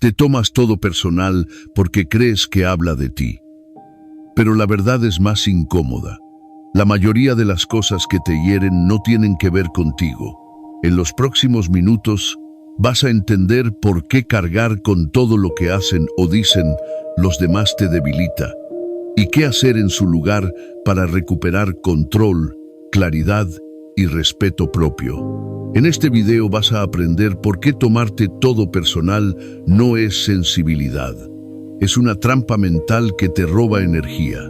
Te tomas todo personal porque crees que habla de ti. Pero la verdad es más incómoda. La mayoría de las cosas que te hieren no tienen que ver contigo. En los próximos minutos vas a entender por qué cargar con todo lo que hacen o dicen los demás te debilita, y qué hacer en su lugar para recuperar control, claridad y respeto propio. En este video vas a aprender por qué tomarte todo personal no es sensibilidad. Es una trampa mental que te roba energía.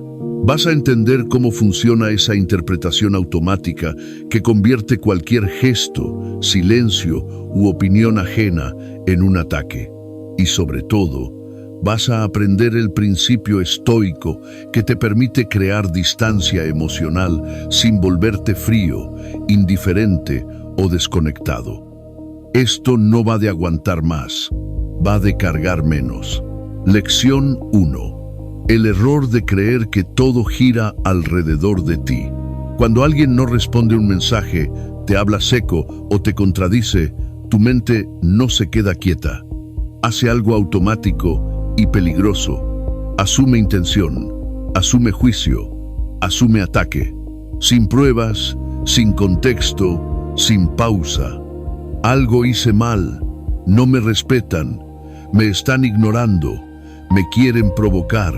Vas a entender cómo funciona esa interpretación automática que convierte cualquier gesto, silencio u opinión ajena en un ataque. Y sobre todo, vas a aprender el principio estoico que te permite crear distancia emocional sin volverte frío, indiferente o desconectado. Esto no va de aguantar más, va de cargar menos. Lección 1. El error de creer que todo gira alrededor de ti. Cuando alguien no responde un mensaje, te habla seco o te contradice, tu mente no se queda quieta. Hace algo automático y peligroso. Asume intención, asume juicio, asume ataque. Sin pruebas, sin contexto, sin pausa. Algo hice mal, no me respetan, me están ignorando, me quieren provocar.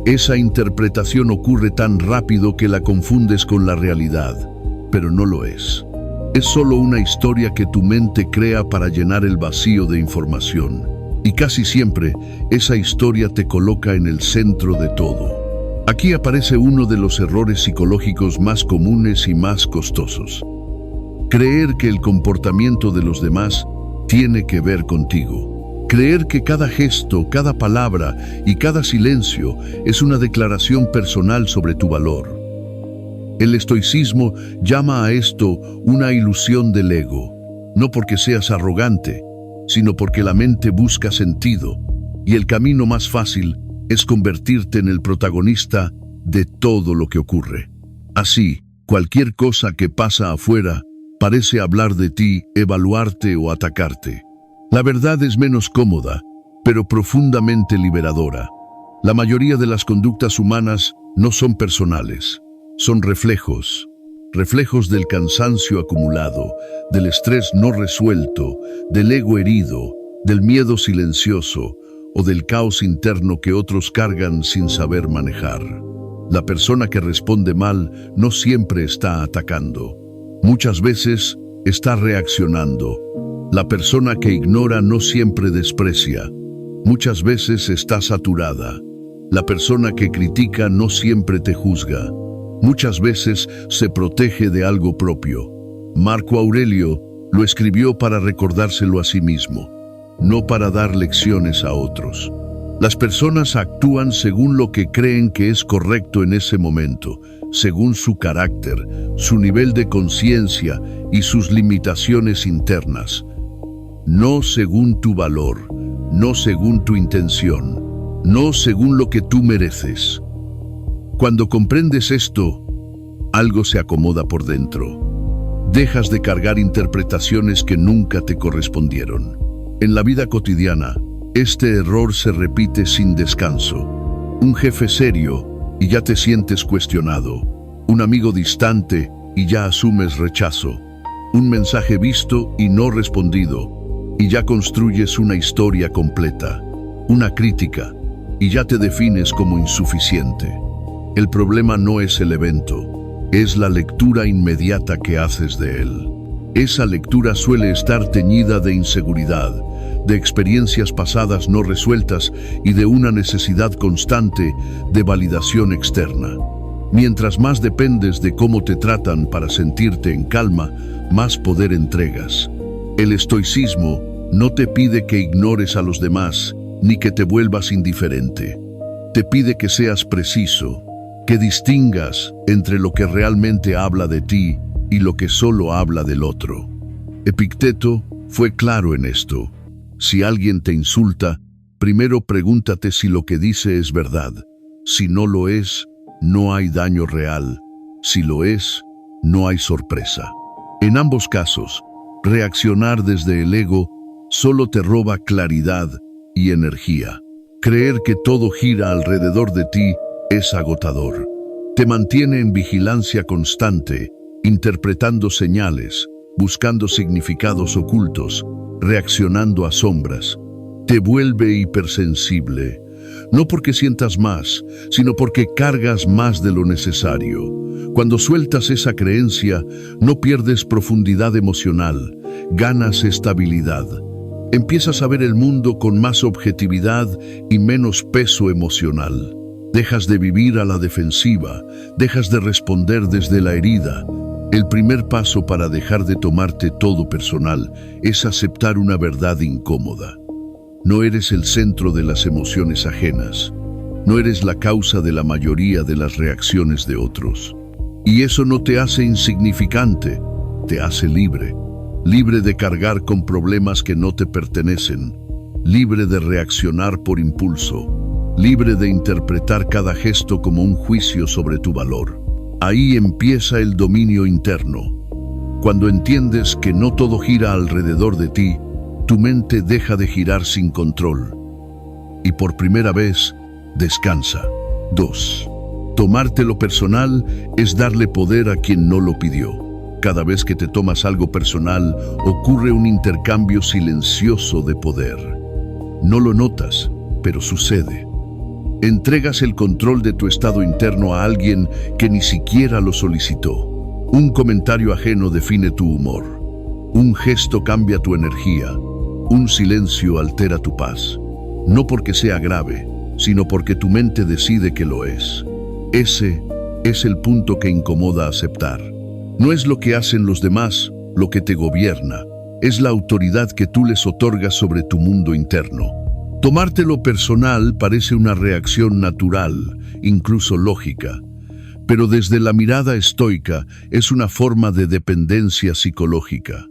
Esa interpretación ocurre tan rápido que la confundes con la realidad, pero no lo es. Es solo una historia que tu mente crea para llenar el vacío de información. Y casi siempre, esa historia te coloca en el centro de todo. Aquí aparece uno de los errores psicológicos más comunes y más costosos. Creer que el comportamiento de los demás tiene que ver contigo. Creer que cada gesto, cada palabra y cada silencio es una declaración personal sobre tu valor. El estoicismo llama a esto una ilusión del ego, no porque seas arrogante, sino porque la mente busca sentido, y el camino más fácil es convertirte en el protagonista de todo lo que ocurre. Así, cualquier cosa que pasa afuera parece hablar de ti, evaluarte o atacarte. La verdad es menos cómoda, pero profundamente liberadora. La mayoría de las conductas humanas no son personales, son reflejos del cansancio acumulado, del estrés no resuelto, del ego herido, del miedo silencioso o del caos interno que otros cargan sin saber manejar. La persona que responde mal no siempre está atacando. Muchas veces está reaccionando. La persona que ignora no siempre desprecia. Muchas veces está saturada. La persona que critica no siempre te juzga. Muchas veces se protege de algo propio. Marco Aurelio lo escribió para recordárselo a sí mismo, no para dar lecciones a otros. Las personas actúan según lo que creen que es correcto en ese momento, según su carácter, su nivel de conciencia y sus limitaciones internas. No según tu valor, no según tu intención, no según lo que tú mereces. Cuando comprendes esto, algo se acomoda por dentro. Dejas de cargar interpretaciones que nunca te correspondieron. En la vida cotidiana, este error se repite sin descanso. Un jefe serio y ya te sientes cuestionado. Un amigo distante y ya asumes rechazo. Un mensaje visto y no respondido. Y ya construyes una historia completa, una crítica, y ya te defines como insuficiente. El problema no es el evento, es la lectura inmediata que haces de él. Esa lectura suele estar teñida de inseguridad, de experiencias pasadas no resueltas y de una necesidad constante de validación externa. Mientras más dependes de cómo te tratan para sentirte en calma, más poder entregas. El estoicismo no te pide que ignores a los demás, ni que te vuelvas indiferente. Te pide que seas preciso, que distingas entre lo que realmente habla de ti y lo que solo habla del otro. Epicteto fue claro en esto. Si alguien te insulta, primero pregúntate si lo que dice es verdad. Si no lo es, no hay daño real. Si lo es, no hay sorpresa. En ambos casos, reaccionar desde el ego solo te roba claridad y energía. Creer que todo gira alrededor de ti es agotador. Te mantiene en vigilancia constante, interpretando señales, buscando significados ocultos, reaccionando a sombras. Te vuelve hipersensible, no porque sientas más, sino porque cargas más de lo necesario. Cuando sueltas esa creencia, no pierdes profundidad emocional, ganas estabilidad. Empiezas a ver el mundo con más objetividad y menos peso emocional. Dejas de vivir a la defensiva, dejas de responder desde la herida. El primer paso para dejar de tomarte todo personal es aceptar una verdad incómoda. No eres el centro de las emociones ajenas. No eres la causa de la mayoría de las reacciones de otros. Y eso no te hace insignificante, te hace libre. Libre de cargar con problemas que no te pertenecen. Libre de reaccionar por impulso. Libre de interpretar cada gesto como un juicio sobre tu valor. Ahí empieza el dominio interno. Cuando entiendes que no todo gira alrededor de ti, tu mente deja de girar sin control. Y por primera vez, descansa. 2. Tomártelo personal es darle poder a quien no lo pidió. Cada vez que te tomas algo personal, ocurre un intercambio silencioso de poder. No lo notas, pero sucede. Entregas el control de tu estado interno a alguien que ni siquiera lo solicitó. Un comentario ajeno define tu humor. Un gesto cambia tu energía. Un silencio altera tu paz. No porque sea grave, sino porque tu mente decide que lo es. Ese es el punto que incomoda aceptar. No es lo que hacen los demás lo que te gobierna. Es la autoridad que tú les otorgas sobre tu mundo interno. Tomártelo personal parece una reacción natural, incluso lógica. Pero desde la mirada estoica es una forma de dependencia psicológica.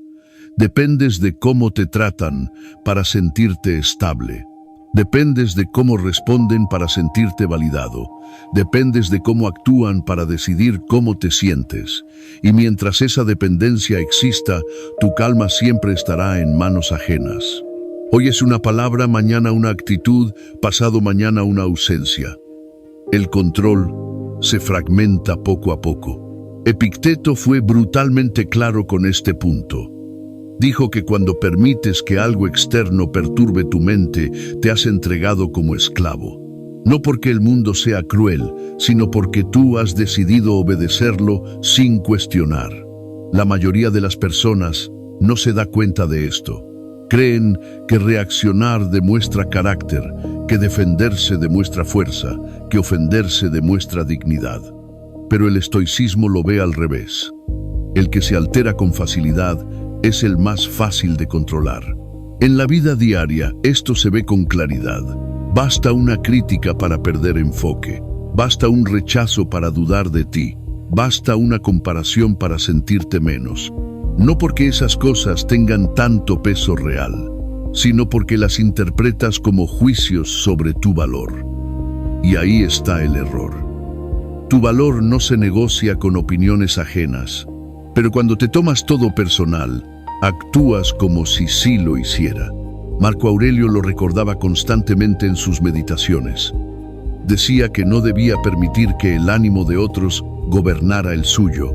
Dependes de cómo te tratan para sentirte estable. Dependes de cómo responden para sentirte validado. Dependes de cómo actúan para decidir cómo te sientes. Y mientras esa dependencia exista, tu calma siempre estará en manos ajenas. Hoy es una palabra, mañana una actitud, pasado mañana una ausencia. El control se fragmenta poco a poco. Epicteto fue brutalmente claro con este punto. Dijo que cuando permites que algo externo perturbe tu mente, te has entregado como esclavo. No porque el mundo sea cruel, sino porque tú has decidido obedecerlo sin cuestionar. La mayoría de las personas no se da cuenta de esto. Creen que reaccionar demuestra carácter, que defenderse demuestra fuerza, que ofenderse demuestra dignidad. Pero el estoicismo lo ve al revés. El que se altera con facilidad es el más fácil de controlar. En la vida diaria, esto se ve con claridad. Basta una crítica para perder enfoque. Basta un rechazo para dudar de ti. Basta una comparación para sentirte menos. No porque esas cosas tengan tanto peso real, sino porque las interpretas como juicios sobre tu valor. Y ahí está el error. Tu valor no se negocia con opiniones ajenas, pero cuando te tomas todo personal, actúas como si sí lo hiciera. Marco Aurelio lo recordaba constantemente en sus meditaciones. Decía que no debía permitir que el ánimo de otros gobernara el suyo,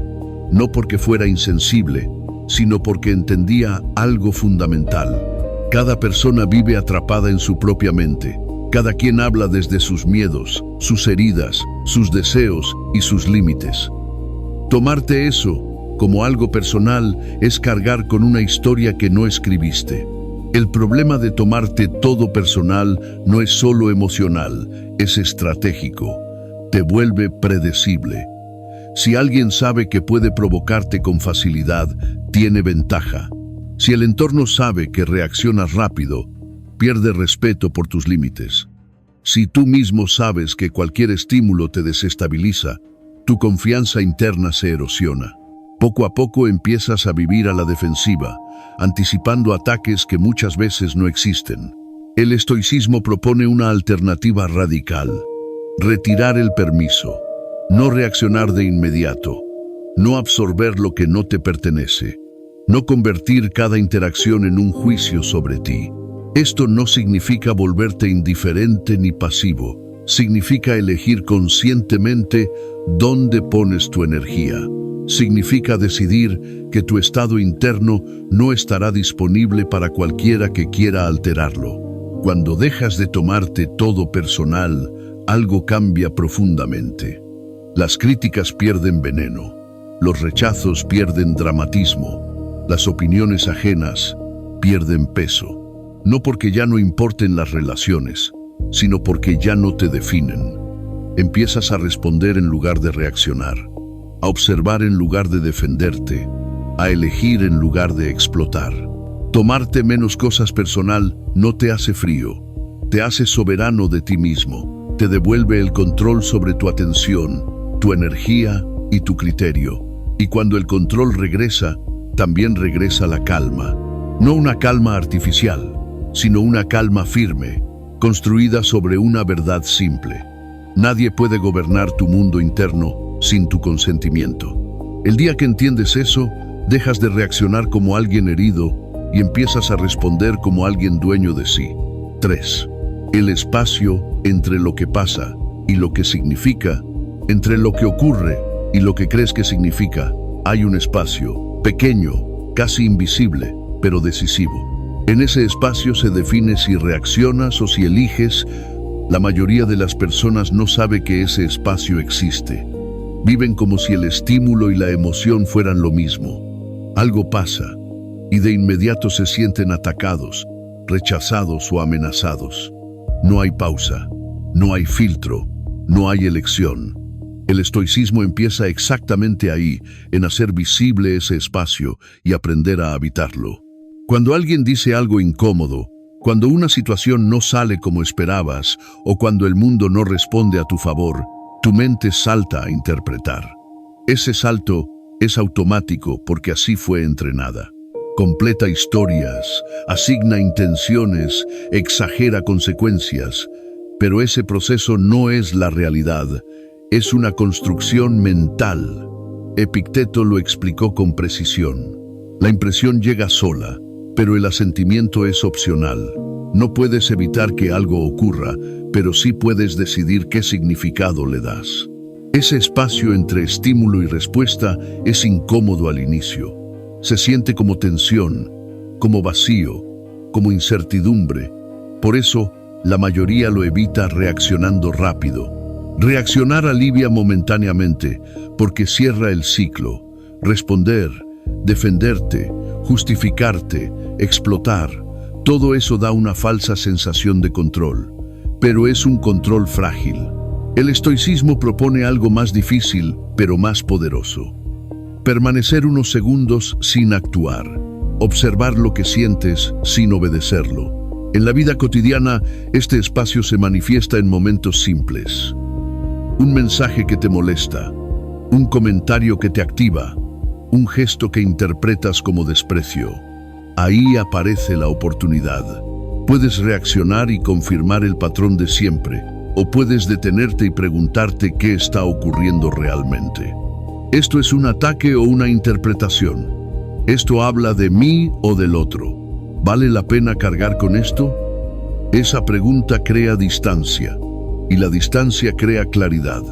no porque fuera insensible, sino porque entendía algo fundamental. Cada persona vive atrapada en su propia mente. Cada quien habla desde sus miedos, sus heridas, sus deseos y sus límites. Tomarte eso como algo personal es cargar con una historia que no escribiste. El problema de tomarte todo personal no es solo emocional, es estratégico. Te vuelve predecible. Si alguien sabe que puede provocarte con facilidad, tiene ventaja. Si el entorno sabe que reaccionas rápido, pierde respeto por tus límites. Si tú mismo sabes que cualquier estímulo te desestabiliza, tu confianza interna se erosiona. Poco a poco empiezas a vivir a la defensiva, anticipando ataques que muchas veces no existen. El estoicismo propone una alternativa radical: retirar el permiso, no reaccionar de inmediato, no absorber lo que no te pertenece, no convertir cada interacción en un juicio sobre ti. Esto no significa volverte indiferente ni pasivo. Significa elegir conscientemente dónde pones tu energía. Significa decidir que tu estado interno no estará disponible para cualquiera que quiera alterarlo. Cuando dejas de tomarte todo personal, algo cambia profundamente. Las críticas pierden veneno, los rechazos pierden dramatismo, las opiniones ajenas pierden peso. No porque ya no importen las relaciones, sino porque ya no te definen. Empiezas a responder en lugar de reaccionar, a observar en lugar de defenderte, a elegir en lugar de explotar. Tomarte menos cosas personal no te hace frío, te hace soberano de ti mismo, te devuelve el control sobre tu atención, tu energía y tu criterio. Y cuando el control regresa, también regresa la calma. No una calma artificial, sino una calma firme, construida sobre una verdad simple. Nadie puede gobernar tu mundo interno sin tu consentimiento. El día que entiendes eso, dejas de reaccionar como alguien herido y empiezas a responder como alguien dueño de sí. 3. El espacio entre lo que pasa y lo que significa, entre lo que ocurre y lo que crees que significa, hay un espacio, pequeño, casi invisible, pero decisivo. En ese espacio se define si reaccionas o si eliges. La mayoría de las personas no sabe que ese espacio existe. Viven como si el estímulo y la emoción fueran lo mismo. Algo pasa y de inmediato se sienten atacados, rechazados o amenazados. No hay pausa, no hay filtro, no hay elección. El estoicismo empieza exactamente ahí, en hacer visible ese espacio y aprender a habitarlo. Cuando alguien dice algo incómodo, cuando una situación no sale como esperabas o cuando el mundo no responde a tu favor, tu mente salta a interpretar. Ese salto es automático porque así fue entrenada. Completa historias, asigna intenciones, exagera consecuencias, pero ese proceso no es la realidad, es una construcción mental. Epicteto lo explicó con precisión. La impresión llega sola, pero el asentimiento es opcional. No puedes evitar que algo ocurra, pero sí puedes decidir qué significado le das. Ese espacio entre estímulo y respuesta es incómodo al inicio. Se siente como tensión, como vacío, como incertidumbre. Por eso, la mayoría lo evita reaccionando rápido. Reaccionar alivia momentáneamente, porque cierra el ciclo. Responder, defenderte, justificarte, explotar, todo eso da una falsa sensación de control, pero es un control frágil. El estoicismo propone algo más difícil, pero más poderoso. Permanecer unos segundos sin actuar, observar lo que sientes sin obedecerlo. En la vida cotidiana, este espacio se manifiesta en momentos simples. Un mensaje que te molesta, un comentario que te activa, un gesto que interpretas como desprecio. Ahí aparece la oportunidad. Puedes reaccionar y confirmar el patrón de siempre, o puedes detenerte y preguntarte qué está ocurriendo realmente. ¿Esto es un ataque o una interpretación? ¿Esto habla de mí o del otro? ¿Vale la pena cargar con esto? Esa pregunta crea distancia, y la distancia crea claridad.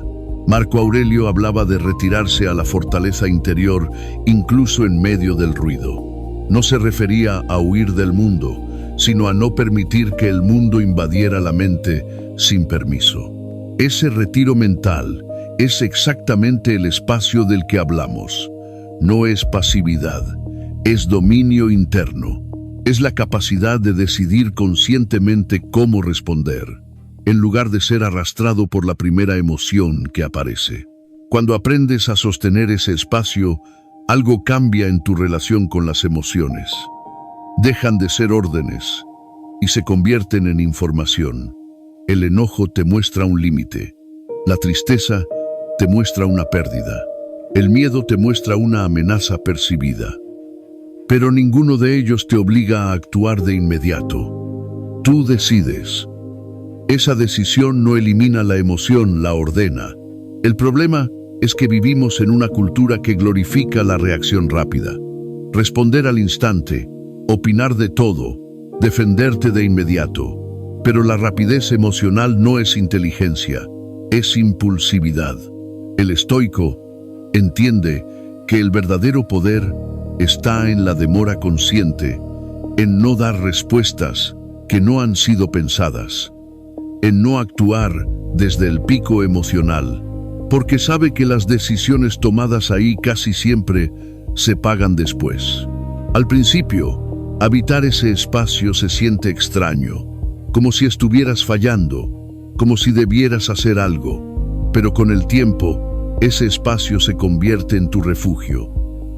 Marco Aurelio hablaba de retirarse a la fortaleza interior, incluso en medio del ruido. No se refería a huir del mundo, sino a no permitir que el mundo invadiera la mente sin permiso. Ese retiro mental es exactamente el espacio del que hablamos. No es pasividad, es dominio interno. Es la capacidad de decidir conscientemente cómo responder, en lugar de ser arrastrado por la primera emoción que aparece. Cuando aprendes a sostener ese espacio, algo cambia en tu relación con las emociones. Dejan de ser órdenes y se convierten en información. El enojo te muestra un límite. La tristeza te muestra una pérdida. El miedo te muestra una amenaza percibida. Pero ninguno de ellos te obliga a actuar de inmediato. Tú decides. Esa decisión no elimina la emoción, la ordena. El problema es que vivimos en una cultura que glorifica la reacción rápida. Responder al instante, opinar de todo, defenderte de inmediato. Pero la rapidez emocional no es inteligencia, es impulsividad. El estoico entiende que el verdadero poder está en la demora consciente, en no dar respuestas que no han sido pensadas, en no actuar desde el pico emocional, porque sabe que las decisiones tomadas ahí casi siempre se pagan después. Al principio, habitar ese espacio se siente extraño, como si estuvieras fallando, como si debieras hacer algo, pero con el tiempo, ese espacio se convierte en tu refugio.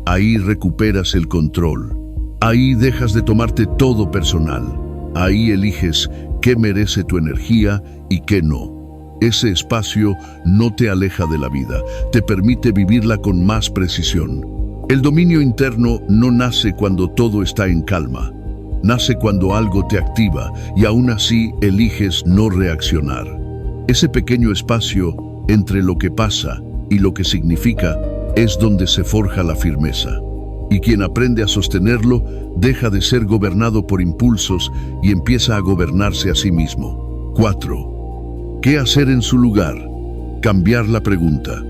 Ahí recuperas el control, ahí dejas de tomarte todo personal, ahí eliges qué merece tu energía y qué no. Ese espacio no te aleja de la vida, te permite vivirla con más precisión. El dominio interno no nace cuando todo está en calma, nace cuando algo te activa y aún así eliges no reaccionar. Ese pequeño espacio entre lo que pasa y lo que significa es donde se forja la firmeza. Y quien aprende a sostenerlo deja de ser gobernado por impulsos y empieza a gobernarse a sí mismo. 4. ¿Qué hacer en su lugar? Cambiar la pregunta.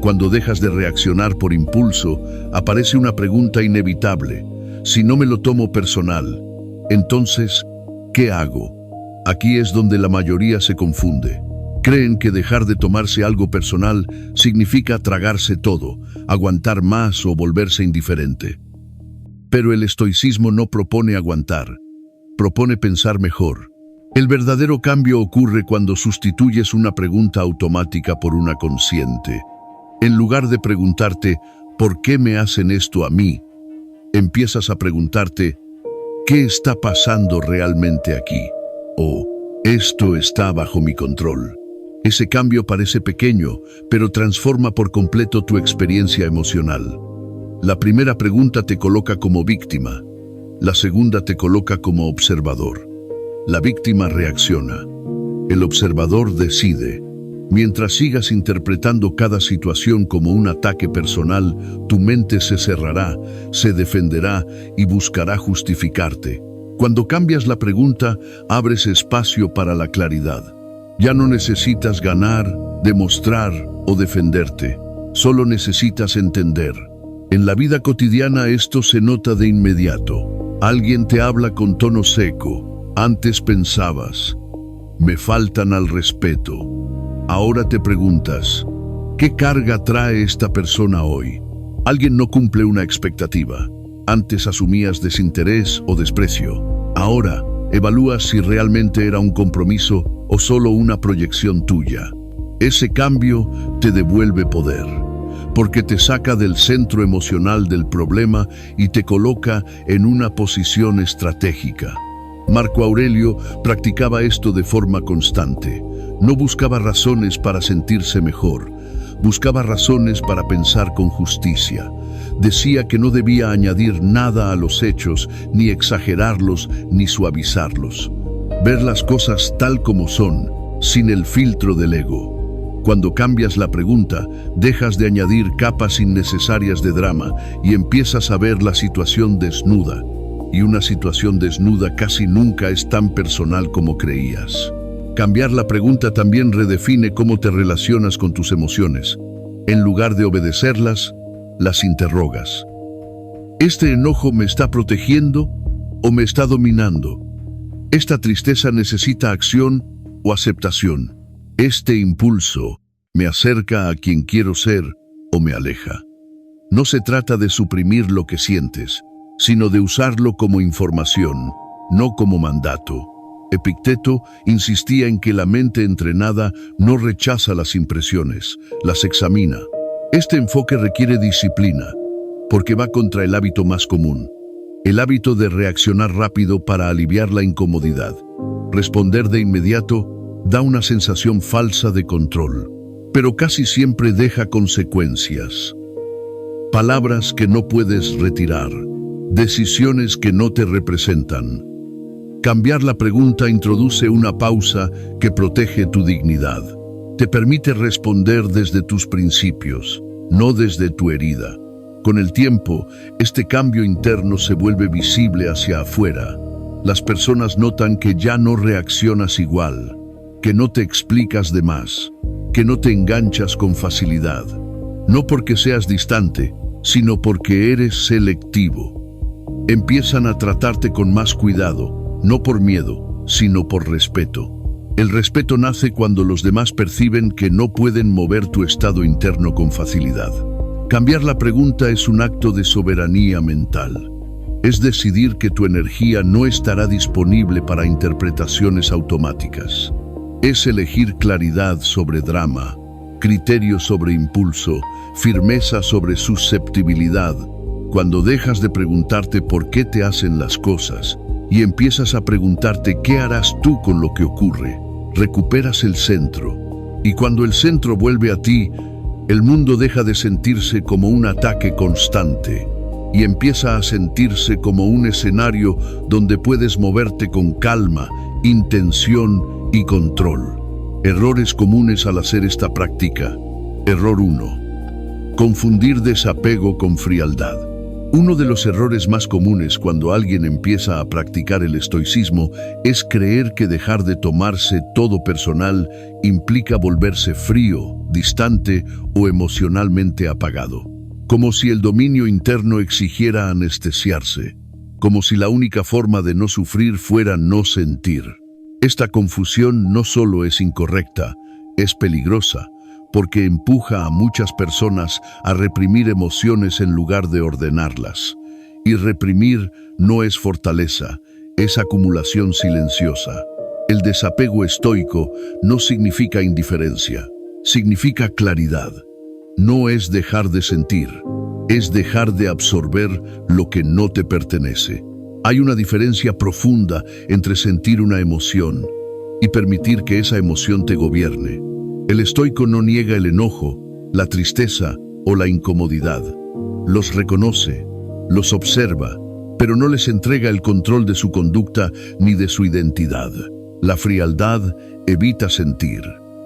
Cuando dejas de reaccionar por impulso, aparece una pregunta inevitable. Si no me lo tomo personal, entonces, ¿qué hago? Aquí es donde la mayoría se confunde. Creen que dejar de tomarse algo personal significa tragarse todo, aguantar más o volverse indiferente. Pero el estoicismo no propone aguantar, propone pensar mejor. El verdadero cambio ocurre cuando sustituyes una pregunta automática por una consciente. En lugar de preguntarte, ¿por qué me hacen esto a mí?, empiezas a preguntarte, ¿qué está pasando realmente aquí? O, ¿esto está bajo mi control? Ese cambio parece pequeño, pero transforma por completo tu experiencia emocional. La primera pregunta te coloca como víctima, la segunda te coloca como observador. La víctima reacciona, el observador decide. Mientras sigas interpretando cada situación como un ataque personal, tu mente se cerrará, se defenderá y buscará justificarte. Cuando cambias la pregunta, abres espacio para la claridad. Ya no necesitas ganar, demostrar o defenderte. Solo necesitas entender. En la vida cotidiana esto se nota de inmediato. Alguien te habla con tono seco. Antes pensabas, me faltan al respeto. Ahora te preguntas, ¿qué carga trae esta persona hoy? Alguien no cumple una expectativa. Antes asumías desinterés o desprecio. Ahora evalúas si realmente era un compromiso o solo una proyección tuya. Ese cambio te devuelve poder, porque te saca del centro emocional del problema y te coloca en una posición estratégica. Marco Aurelio practicaba esto de forma constante. No buscaba razones para sentirse mejor, buscaba razones para pensar con justicia. Decía que no debía añadir nada a los hechos, ni exagerarlos, ni suavizarlos. Ver las cosas tal como son, sin el filtro del ego. Cuando cambias la pregunta, dejas de añadir capas innecesarias de drama y empiezas a ver la situación desnuda. Y una situación desnuda casi nunca es tan personal como creías. Cambiar la pregunta también redefine cómo te relacionas con tus emociones. En lugar de obedecerlas, las interrogas. ¿Este enojo me está protegiendo o me está dominando? ¿Esta tristeza necesita acción o aceptación? ¿Este impulso me acerca a quien quiero ser o me aleja? No se trata de suprimir lo que sientes, sino de usarlo como información, no como mandato. Epicteto insistía en que la mente entrenada no rechaza las impresiones, las examina. Este enfoque requiere disciplina, porque va contra el hábito más común, el hábito de reaccionar rápido para aliviar la incomodidad. Responder de inmediato da una sensación falsa de control, pero casi siempre deja consecuencias. Palabras que no puedes retirar, decisiones que no te representan. Cambiar la pregunta introduce una pausa que protege tu dignidad. Te permite responder desde tus principios, no desde tu herida. Con el tiempo, este cambio interno se vuelve visible hacia afuera. Las personas notan que ya no reaccionas igual, que no te explicas de más, que no te enganchas con facilidad. No porque seas distante, sino porque eres selectivo. Empiezan a tratarte con más cuidado, no por miedo, sino por respeto. El respeto nace cuando los demás perciben que no pueden mover tu estado interno con facilidad. Cambiar la pregunta es un acto de soberanía mental. Es decidir que tu energía no estará disponible para interpretaciones automáticas. Es elegir claridad sobre drama, criterio sobre impulso, firmeza sobre susceptibilidad. Cuando dejas de preguntarte por qué te hacen las cosas y empiezas a preguntarte qué harás tú con lo que ocurre, recuperas el centro. Y cuando el centro vuelve a ti, el mundo deja de sentirse como un ataque constante y empieza a sentirse como un escenario donde puedes moverte con calma, intención y control. Errores comunes al hacer esta práctica. Error 1. Confundir desapego con frialdad. Uno de los errores más comunes cuando alguien empieza a practicar el estoicismo es creer que dejar de tomarse todo personal implica volverse frío, distante o emocionalmente apagado. Como si el dominio interno exigiera anestesiarse, como si la única forma de no sufrir fuera no sentir. Esta confusión no solo es incorrecta, es peligrosa, porque empuja a muchas personas a reprimir emociones en lugar de ordenarlas. Y reprimir no es fortaleza, es acumulación silenciosa. El desapego estoico no significa indiferencia, significa claridad. No es dejar de sentir, es dejar de absorber lo que no te pertenece. Hay una diferencia profunda entre sentir una emoción y permitir que esa emoción te gobierne. El estoico no niega el enojo, la tristeza o la incomodidad. Los reconoce, los observa, pero no les entrega el control de su conducta ni de su identidad. La frialdad evita sentir.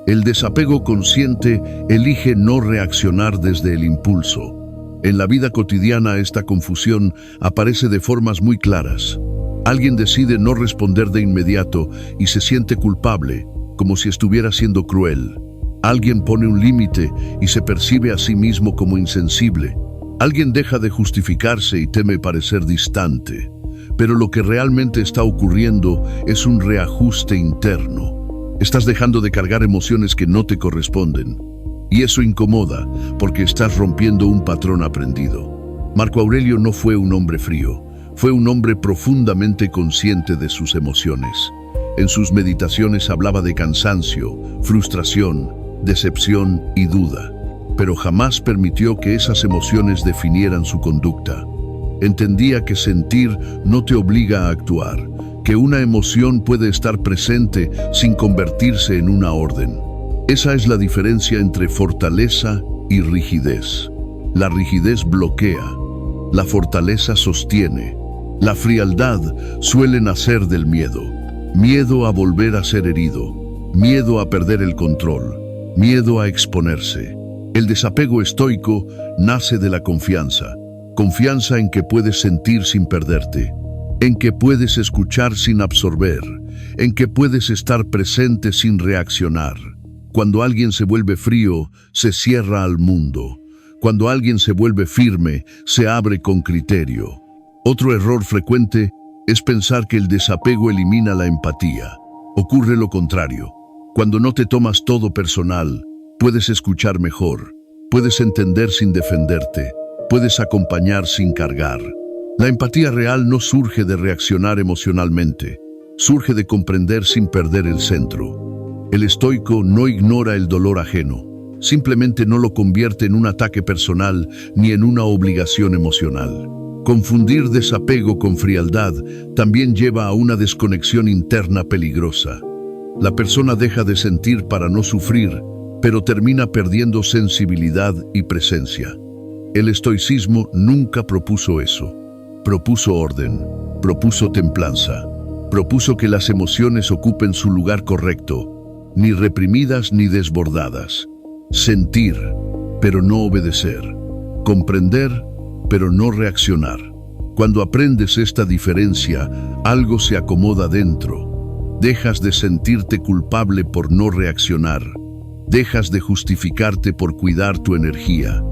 El desapego consciente elige no reaccionar desde el impulso. En la vida cotidiana esta confusión aparece de formas muy claras. Alguien decide no responder de inmediato y se siente culpable, como si estuviera siendo cruel. Alguien pone un límite y se percibe a sí mismo como insensible. Alguien deja de justificarse y teme parecer distante. Pero lo que realmente está ocurriendo es un reajuste interno. Estás dejando de cargar emociones que no te corresponden. Y eso incomoda, porque estás rompiendo un patrón aprendido. Marco Aurelio no fue un hombre frío, fue un hombre profundamente consciente de sus emociones. En sus meditaciones hablaba de cansancio, frustración, decepción y duda, pero jamás permitió que esas emociones definieran su conducta. Entendía que sentir no te obliga a actuar, que una emoción puede estar presente sin convertirse en una orden. Esa es la diferencia entre fortaleza y rigidez. La rigidez bloquea, la fortaleza sostiene. La frialdad suele nacer del miedo. Miedo a volver a ser herido, miedo a perder el control, miedo a exponerse. El desapego estoico nace de la confianza. Confianza en que puedes sentir sin perderte, en que puedes escuchar sin absorber, en que puedes estar presente sin reaccionar. Cuando alguien se vuelve frío, se cierra al mundo. Cuando alguien se vuelve firme, se abre con criterio. Otro error frecuente es pensar que el desapego elimina la empatía. Ocurre lo contrario. Cuando no te tomas todo personal, puedes escuchar mejor, puedes entender sin defenderte, puedes acompañar sin cargar. La empatía real no surge de reaccionar emocionalmente, surge de comprender sin perder el centro. El estoico no ignora el dolor ajeno, simplemente no lo convierte en un ataque personal ni en una obligación emocional. Confundir desapego con frialdad también lleva a una desconexión interna peligrosa. La persona deja de sentir para no sufrir, pero termina perdiendo sensibilidad y presencia. El estoicismo nunca propuso eso. Propuso orden, propuso templanza, propuso que las emociones ocupen su lugar correcto, ni reprimidas ni desbordadas. Sentir, pero no obedecer. Comprender, pero no reaccionar. Cuando aprendes esta diferencia, algo se acomoda dentro. Dejas de sentirte culpable por no reaccionar. Dejas de justificarte por cuidar tu energía.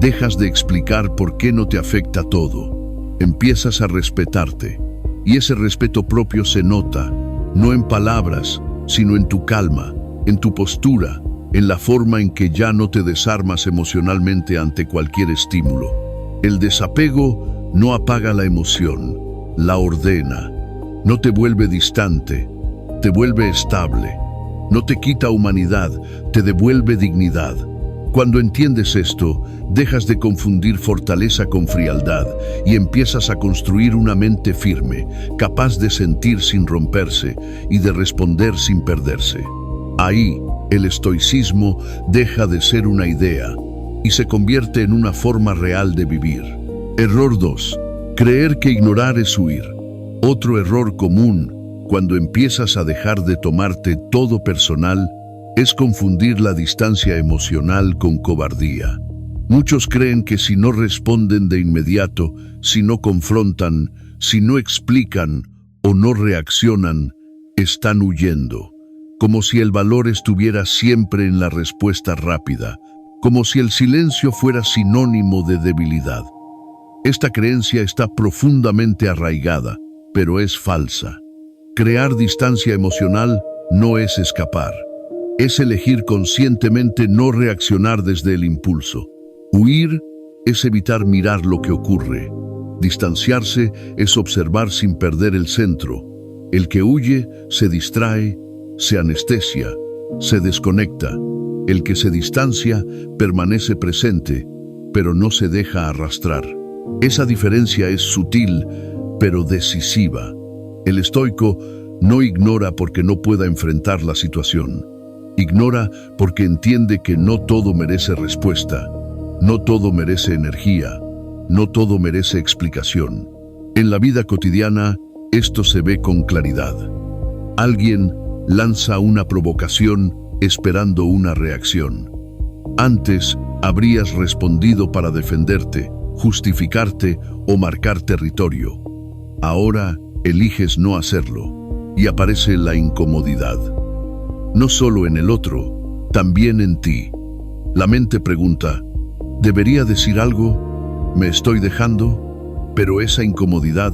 Dejas de explicar por qué no te afecta todo. Empiezas a respetarte. Y ese respeto propio se nota, no en palabras, sino en tu calma, en tu postura, en la forma en que ya no te desarmas emocionalmente ante cualquier estímulo. El desapego no apaga la emoción, la ordena. No te vuelve distante, te vuelve estable. No te quita humanidad, te devuelve dignidad. Cuando entiendes esto, dejas de confundir fortaleza con frialdad y empiezas a construir una mente firme, capaz de sentir sin romperse y de responder sin perderse. Ahí, el estoicismo deja de ser una idea y se convierte en una forma real de vivir. Error 2. Creer que ignorar es huir. Otro error común, cuando empiezas a dejar de tomarte todo personal, es confundir la distancia emocional con cobardía. Muchos creen que si no responden de inmediato, si no confrontan, si no explican o no reaccionan, están huyendo. Como si el valor estuviera siempre en la respuesta rápida, como si el silencio fuera sinónimo de debilidad. Esta creencia está profundamente arraigada, pero es falsa. Crear distancia emocional no es escapar. Es elegir conscientemente no reaccionar desde el impulso. Huir es evitar mirar lo que ocurre. Distanciarse es observar sin perder el centro. El que huye se distrae, se anestesia, se desconecta. El que se distancia permanece presente, pero no se deja arrastrar. Esa diferencia es sutil, pero decisiva. El estoico no ignora porque no pueda enfrentar la situación. Ignora porque entiende que no todo merece respuesta, no todo merece energía, no todo merece explicación. En la vida cotidiana, esto se ve con claridad. Alguien lanza una provocación esperando una reacción. Antes, habrías respondido para defenderte, justificarte o marcar territorio. Ahora, eliges no hacerlo y aparece la incomodidad. No solo en el otro, también en ti. La mente pregunta, ¿debería decir algo? ¿Me estoy dejando? Pero esa incomodidad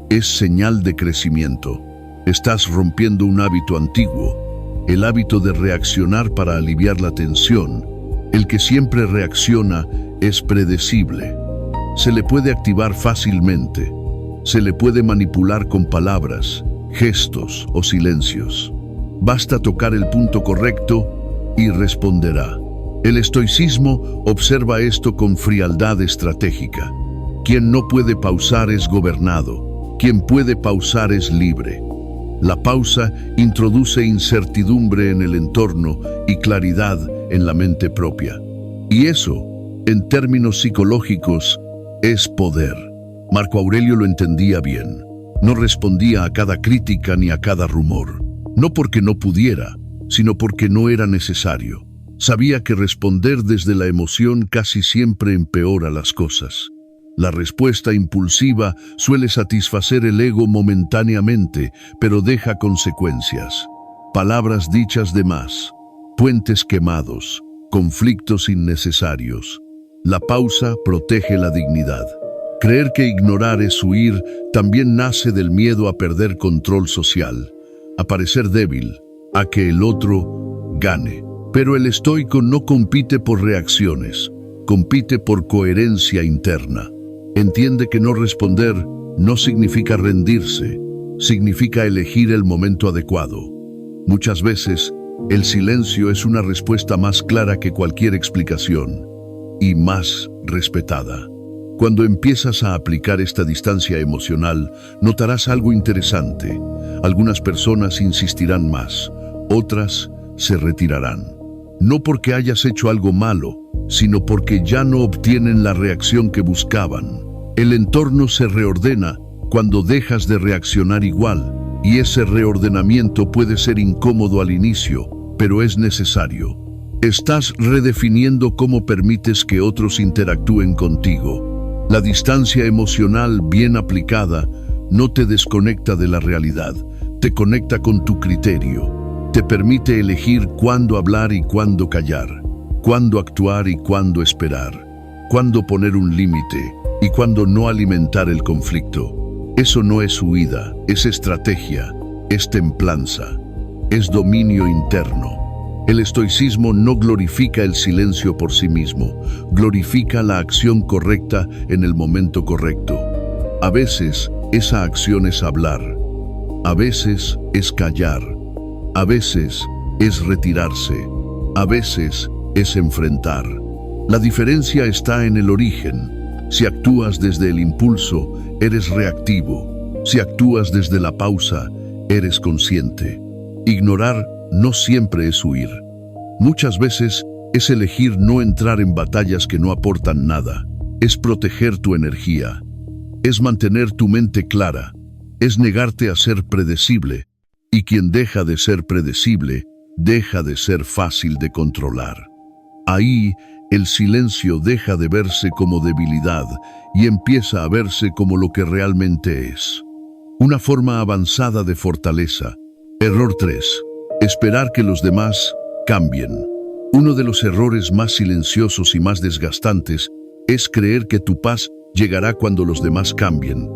es señal de crecimiento. Estás rompiendo un hábito antiguo, el hábito de reaccionar para aliviar la tensión. El que siempre reacciona es predecible. Se le puede activar fácilmente. Se le puede manipular con palabras, gestos o silencios. Basta tocar el punto correcto y responderá. El estoicismo observa esto con frialdad estratégica. Quien no puede pausar es gobernado. Quien puede pausar es libre. La pausa introduce incertidumbre en el entorno y claridad en la mente propia. Y eso, en términos psicológicos, es poder. Marco Aurelio lo entendía bien. No respondía a cada crítica ni a cada rumor. No porque no pudiera, sino porque no era necesario. Sabía que responder desde la emoción casi siempre empeora las cosas. La respuesta impulsiva suele satisfacer el ego momentáneamente, pero deja consecuencias. Palabras dichas de más, puentes quemados, conflictos innecesarios. La pausa protege la dignidad. Creer que ignorar es huir también nace del miedo a perder control social, a parecer débil, a que el otro gane. Pero el estoico no compite por reacciones, compite por coherencia interna. Entiende que no responder no significa rendirse, significa elegir el momento adecuado. Muchas veces, el silencio es una respuesta más clara que cualquier explicación y más respetada. Cuando empiezas a aplicar esta distancia emocional, notarás algo interesante. Algunas personas insistirán más, otras se retirarán. No porque hayas hecho algo malo, sino porque ya no obtienen la reacción que buscaban. El entorno se reordena cuando dejas de reaccionar igual, y ese reordenamiento puede ser incómodo al inicio, pero es necesario. Estás redefiniendo cómo permites que otros interactúen contigo. La distancia emocional bien aplicada no te desconecta de la realidad, te conecta con tu criterio, te permite elegir cuándo hablar y cuándo callar, cuándo actuar y cuándo esperar, cuándo poner un límite y cuándo no alimentar el conflicto. Eso no es huida, es estrategia, es templanza, es dominio interno. El estoicismo no glorifica el silencio por sí mismo, glorifica la acción correcta en el momento correcto. A veces, esa acción es hablar, a veces es callar, a veces es retirarse, a veces es enfrentar. La diferencia está en el origen. Si actúas desde el impulso, eres reactivo. Si actúas desde la pausa, eres consciente. Ignorar no siempre es huir. Muchas veces es elegir no entrar en batallas que no aportan nada. Es proteger tu energía. Es mantener tu mente clara. Es negarte a ser predecible. Y quien deja de ser predecible, deja de ser fácil de controlar. Ahí, el silencio deja de verse como debilidad y empieza a verse como lo que realmente es. Una forma avanzada de fortaleza. Error 3. Esperar que los demás cambien. Uno de los errores más silenciosos y más desgastantes es creer que tu paz llegará cuando los demás cambien,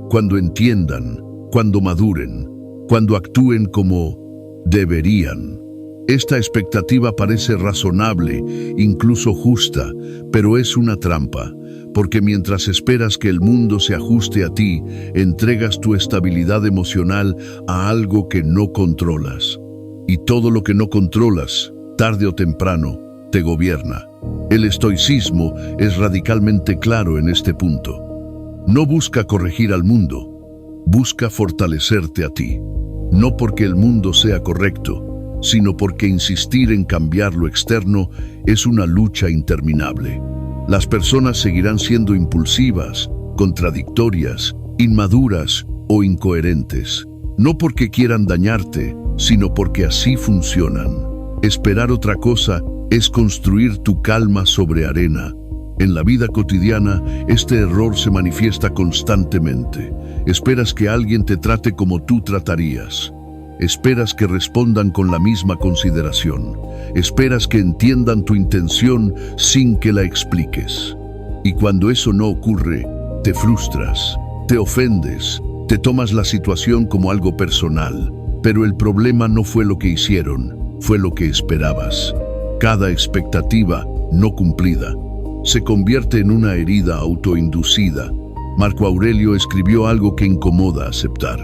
cuando entiendan, cuando maduren, cuando actúen como deberían. Esta expectativa parece razonable, incluso justa, pero es una trampa, porque mientras esperas que el mundo se ajuste a ti, entregas tu estabilidad emocional a algo que no controlas. Y todo lo que no controlas, tarde o temprano, te gobierna. El estoicismo es radicalmente claro en este punto. No busca corregir al mundo, busca fortalecerte a ti. No porque el mundo sea correcto, sino porque insistir en cambiar lo externo es una lucha interminable. Las personas seguirán siendo impulsivas, contradictorias, inmaduras o incoherentes, no porque quieran dañarte, sino porque así funcionan. Esperar otra cosa es construir tu calma sobre arena. En la vida cotidiana, este error se manifiesta constantemente. Esperas que alguien te trate como tú tratarías. Esperas que respondan con la misma consideración. Esperas que entiendan tu intención sin que la expliques. Y cuando eso no ocurre, te frustras, te ofendes, te tomas la situación como algo personal. Pero el problema no fue lo que hicieron, fue lo que esperabas. Cada expectativa no cumplida se convierte en una herida autoinducida. Marco Aurelio escribió algo que incomoda aceptar.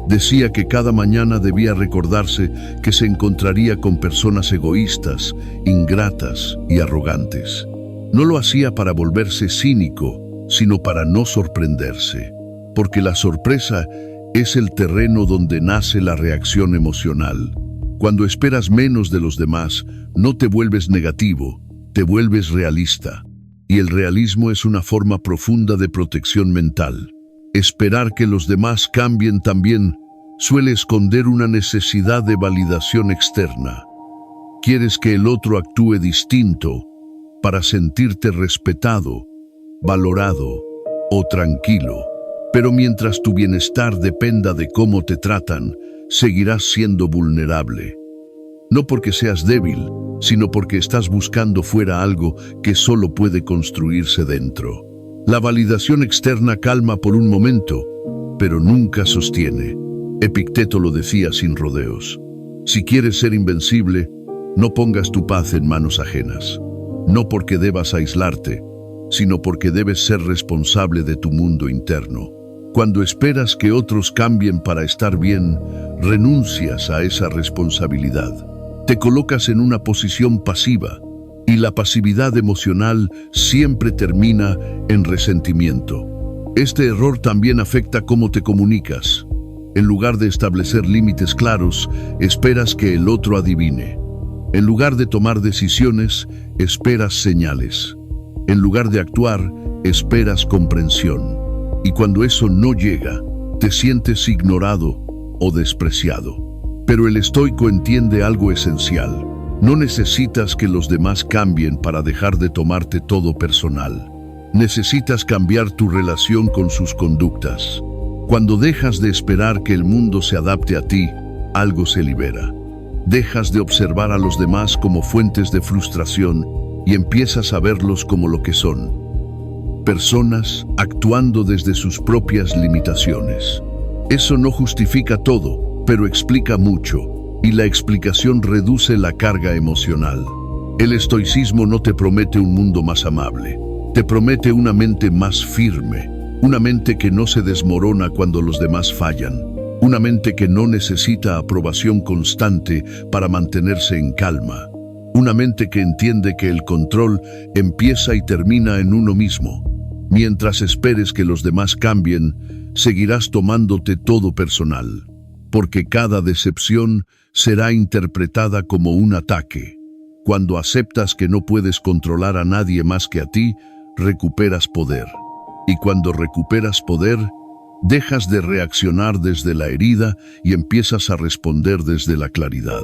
Decía que cada mañana debía recordarse que se encontraría con personas egoístas, ingratas y arrogantes. No lo hacía para volverse cínico, sino para no sorprenderse, porque la sorpresa es el terreno donde nace la reacción emocional. Cuando esperas menos de los demás, no te vuelves negativo, te vuelves realista. Y el realismo es una forma profunda de protección mental. Esperar que los demás cambien también suele esconder una necesidad de validación externa. Quieres que el otro actúe distinto para sentirte respetado, valorado o tranquilo. Pero mientras tu bienestar dependa de cómo te tratan, seguirás siendo vulnerable. No porque seas débil, sino porque estás buscando fuera algo que solo puede construirse dentro. La validación externa calma por un momento, pero nunca sostiene. Epicteto lo decía sin rodeos. Si quieres ser invencible, no pongas tu paz en manos ajenas. No porque debas aislarte, sino porque debes ser responsable de tu mundo interno. Cuando esperas que otros cambien para estar bien, renuncias a esa responsabilidad. Te colocas en una posición pasiva, y la pasividad emocional siempre termina en resentimiento. Este error también afecta cómo te comunicas. En lugar de establecer límites claros, esperas que el otro adivine. En lugar de tomar decisiones, esperas señales. En lugar de actuar, esperas comprensión. Y cuando eso no llega, te sientes ignorado o despreciado. Pero el estoico entiende algo esencial. No necesitas que los demás cambien para dejar de tomarte todo personal. Necesitas cambiar tu relación con sus conductas. Cuando dejas de esperar que el mundo se adapte a ti, algo se libera. Dejas de observar a los demás como fuentes de frustración y empiezas a verlos como lo que son: personas actuando desde sus propias limitaciones. Eso no justifica todo, pero explica mucho, y la explicación reduce la carga emocional. El estoicismo no te promete un mundo más amable, te promete una mente más firme, una mente que no se desmorona cuando los demás fallan, una mente que no necesita aprobación constante para mantenerse en calma, una mente que entiende que el control empieza y termina en uno mismo. Mientras esperes que los demás cambien, seguirás tomándote todo personal, porque cada decepción será interpretada como un ataque. Cuando aceptas que no puedes controlar a nadie más que a ti, recuperas poder. Y cuando recuperas poder, dejas de reaccionar desde la herida y empiezas a responder desde la claridad.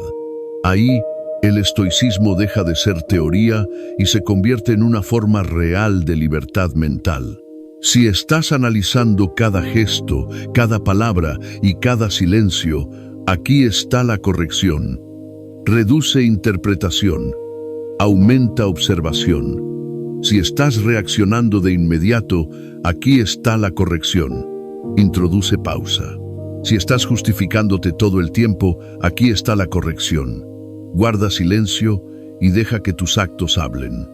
Ahí, el estoicismo deja de ser teoría y se convierte en una forma real de libertad mental. Si estás analizando cada gesto, cada palabra y cada silencio, aquí está la corrección. Reduce interpretación, aumenta observación. Si estás reaccionando de inmediato, aquí está la corrección. Introduce pausa. Si estás justificándote todo el tiempo, aquí está la corrección. Guarda silencio y deja que tus actos hablen.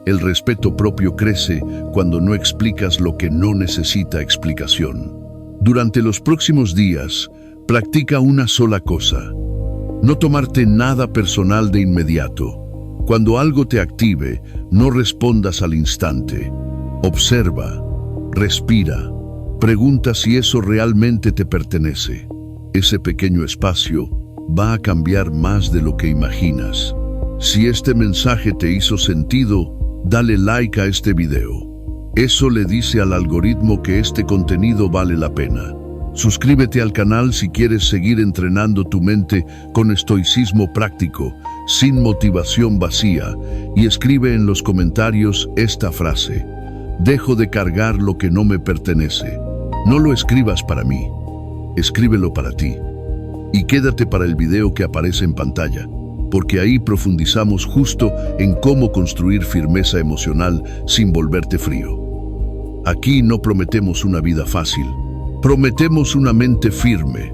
El respeto propio crece cuando no explicas lo que no necesita explicación. Durante los próximos días, practica una sola cosa: no tomarte nada personal de inmediato. Cuando algo te active, no respondas al instante. Observa, respira, pregunta si eso realmente te pertenece. Ese pequeño espacio va a cambiar más de lo que imaginas. Si este mensaje te hizo sentido, dale like a este video. Eso le dice al algoritmo que este contenido vale la pena. Suscríbete al canal si quieres seguir entrenando tu mente con estoicismo práctico, sin motivación vacía, y escribe en los comentarios esta frase: dejo de cargar lo que no me pertenece. No lo escribas para mí, escríbelo para ti. Y quédate para el video que aparece en pantalla, porque ahí profundizamos justo en cómo construir firmeza emocional sin volverte frío. Aquí no prometemos una vida fácil, prometemos una mente firme,